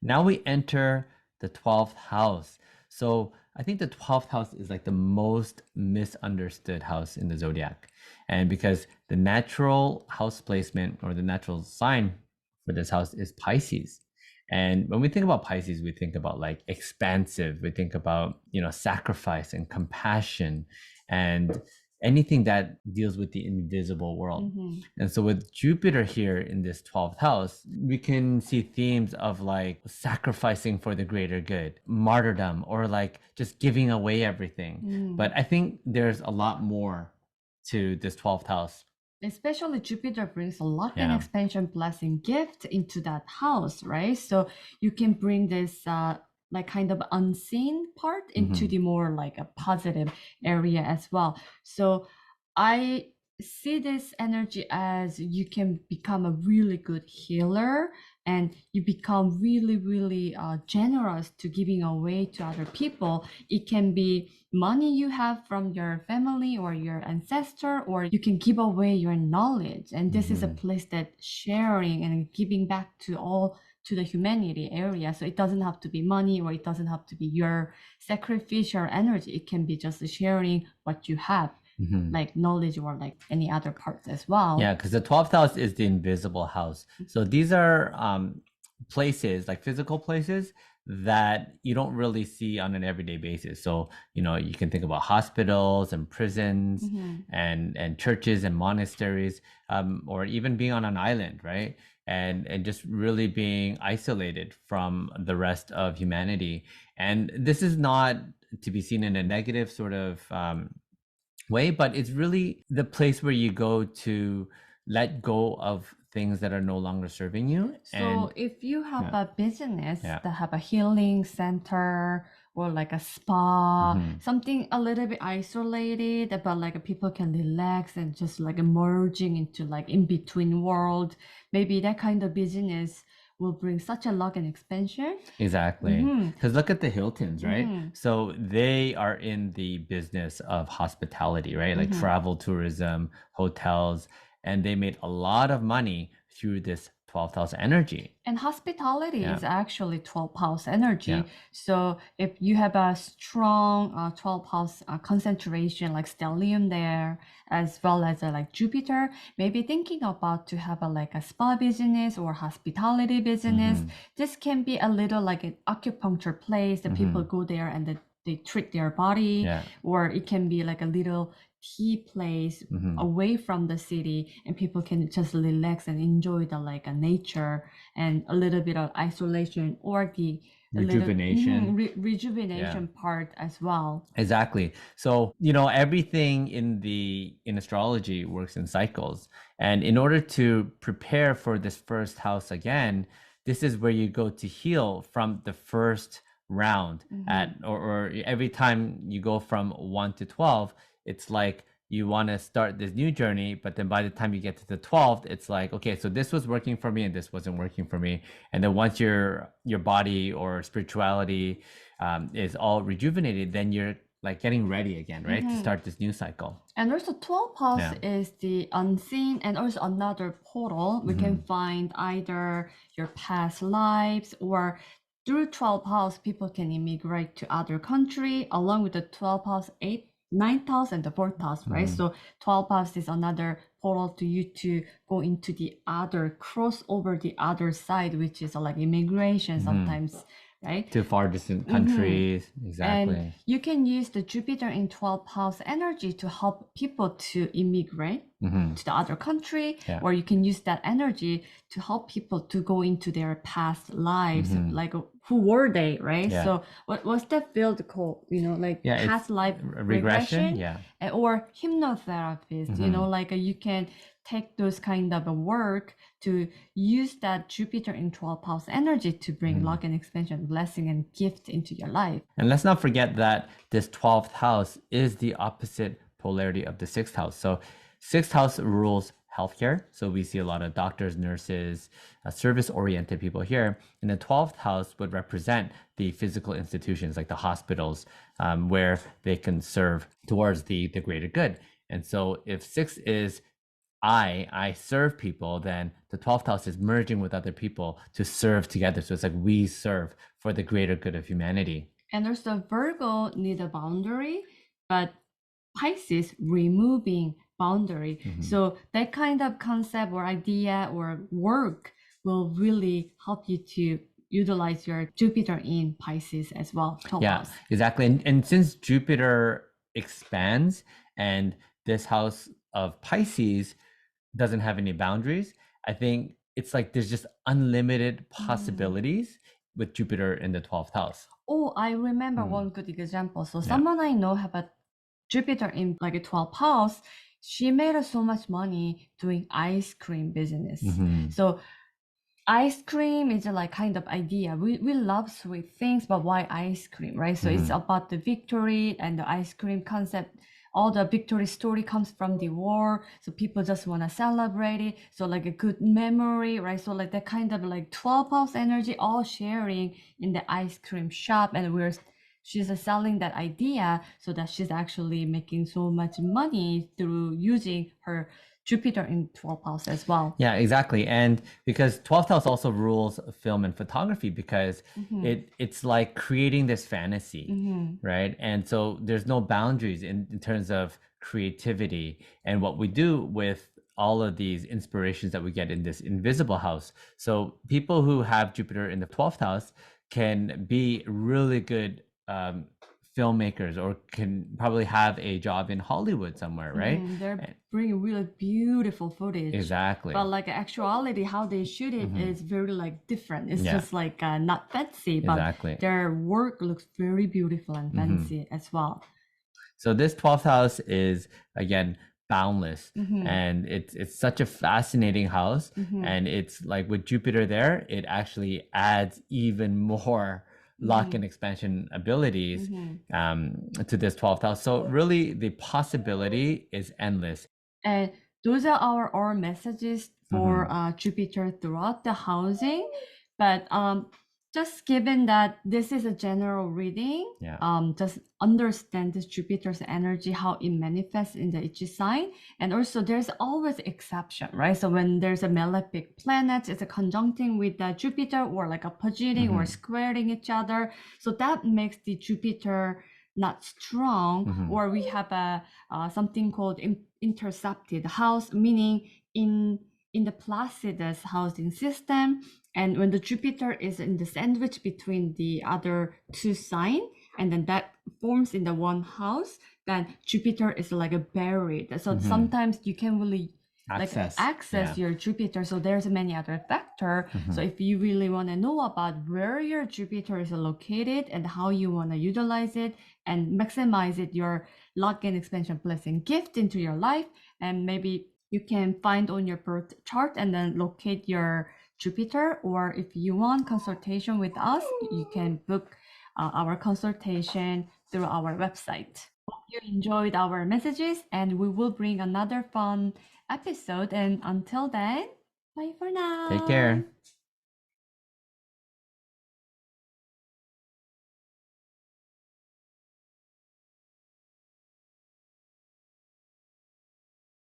Now we enter the 12th house. So I think the 12th house is like the most misunderstood house in the zodiac. And because the natural house placement or the natural sign for this house is Pisces. And when we think about Pisces, we think about like expansive, we think about, sacrifice and compassion and anything that deals with the invisible world. And so with Jupiter here in this 12th house, we can see themes of like sacrificing for the greater good, martyrdom, or like just giving away everything. But I think there's a lot more to this 12th house. Especially Jupiter brings a luck and expansion blessing gift into that house, right? So you can bring this like kind of unseen part into the more like a positive area as well. So I see this energy as you can become a really good healer and you become really, really generous to giving away to other people. It can be money you have from your family or your ancestor, or you can give away your knowledge. And this is a place that sharing and giving back to all to the humanity area. So it doesn't have to be money or it doesn't have to be your sacrificial energy. It can be just sharing what you have. Like knowledge or like any other parts as well. Yeah, because the 12th house is the invisible house. So these are places, like physical places that you don't really see on an everyday basis. So, you can think about hospitals and prisons and churches and monasteries, or even being on an island, right? And just really being isolated from the rest of humanity. And this is not to be seen in a negative sort of way, but it's really the place where you go to let go of things that are no longer serving you. So if you have a business that have a healing center or like a spa, something a little bit isolated, but like people can relax and just like merging into like in between world, maybe that kind of business will bring such a luck and expansion. Exactly. Because look at the Hiltons, right? So they are in the business of hospitality, right? Like travel, tourism, hotels, and they made a lot of money through this 12th house energy. And hospitality is actually 12th house energy. So if you have a strong 12th house concentration like stellium there, as well as like Jupiter, maybe thinking about to have a like a spa business or hospitality business. This can be a little like an acupuncture place that people go there and they treat their body, or it can be like a little tea place away from the city, and people can just relax and enjoy the like a nature and a little bit of isolation or the rejuvenation rejuvenation part as well. Exactly. So, everything in astrology works in cycles. And in order to prepare for this first house again, this is where you go to heal from the first round or every time you go from 1 to 12, it's like you want to start this new journey, but then by the time you get to the 12th, it's like, okay, so this was working for me and this wasn't working for me. And then once your body or spirituality is all rejuvenated, then you're like getting ready again, right? To start this new cycle. And also 12th house is the unseen and also another portal. We can find either your past lives, or through 12th house, people can immigrate to other country along with the 12th house, 8th, 9th house and the 4th house, right? So 12th house is another portal to you to go into the other, cross over the other side, which is like immigration sometimes, right? To far distant countries. Exactly. And you can use the Jupiter in 12th house energy to help people to immigrate to the other country, or you can use that energy to help people to go into their past lives, like who were they, right? So what's that field called? Like past life regression, or hypnotherapist. Like you can take those kind of work to use that Jupiter in 12th house energy to bring luck and expansion, blessing and gift into your life. And let's not forget that this 12th house is the opposite polarity of the 6th house. So 6th house rules healthcare. So we see a lot of doctors, nurses, service-oriented people here. And the 12th house would represent the physical institutions like the hospitals, where they can serve towards the greater good. And so if 6 is I serve people, then the 12th house is merging with other people to serve together. So it's like we serve for the greater good of humanity. And also Virgo need a boundary, but Pisces removing boundary. So that kind of concept or idea or work will really help you to utilize your Jupiter in Pisces as well. Yeah, exactly. And since Jupiter expands and this house of Pisces doesn't have any boundaries, I think it's like there's just unlimited possibilities with Jupiter in the 12th house. Oh, I remember one good example. So someone I know have a Jupiter in like a 12th house. She made so much money doing ice cream business. So ice cream is a like kind of idea. We love sweet things, but why ice cream, right? So it's about the victory and the ice cream concept. All the victory story comes from the war. So people just want to celebrate it. So like a good memory, right? So like that kind of like 12 house energy, all sharing in the ice cream shop. And she's selling that idea so that she's actually making so much money through using her Jupiter in 12th house as well. Yeah, exactly. And because 12th house also rules film and photography because it's like creating this fantasy, right? And so there's no boundaries in terms of creativity and what we do with all of these inspirations that we get in this invisible house. So people who have Jupiter in the 12th house can be really good filmmakers or can probably have a job in Hollywood somewhere, right? They're bringing really beautiful footage. Exactly. But like actuality, how they shoot it is very like different. It's just like not fancy, but their work looks very beautiful and fancy as well. So this 12th house is again boundless, and it's such a fascinating house, and it's like with Jupiter there, it actually adds even more lock and expansion abilities to this 12th house. So really the possibility is endless. And those are our messages for Jupiter throughout the housing. But just given that this is a general reading, just understand this Jupiter's energy, how it manifests in the each sign. And also there's always exception, right? So when there's a malefic planet, it's a conjuncting with the Jupiter or like oppositing or squaring each other. So that makes the Jupiter not strong, or we have a something called intercepted house, meaning in the Placidus housing system. And when the Jupiter is in the sandwich between the other two signs, and then that forms in the one house, then Jupiter is like a buried. So sometimes you can really access your Jupiter. So there's many other factors. So if you really want to know about where your Jupiter is located and how you want to utilize it and maximize it, your luck and expansion blessing gift into your life, and maybe you can find on your birth chart and then locate your Jupiter. Or if you want consultation with us, you can book our consultation through our website. Hope you enjoyed our messages, and we will bring another fun episode. And until then, bye for now. Take care.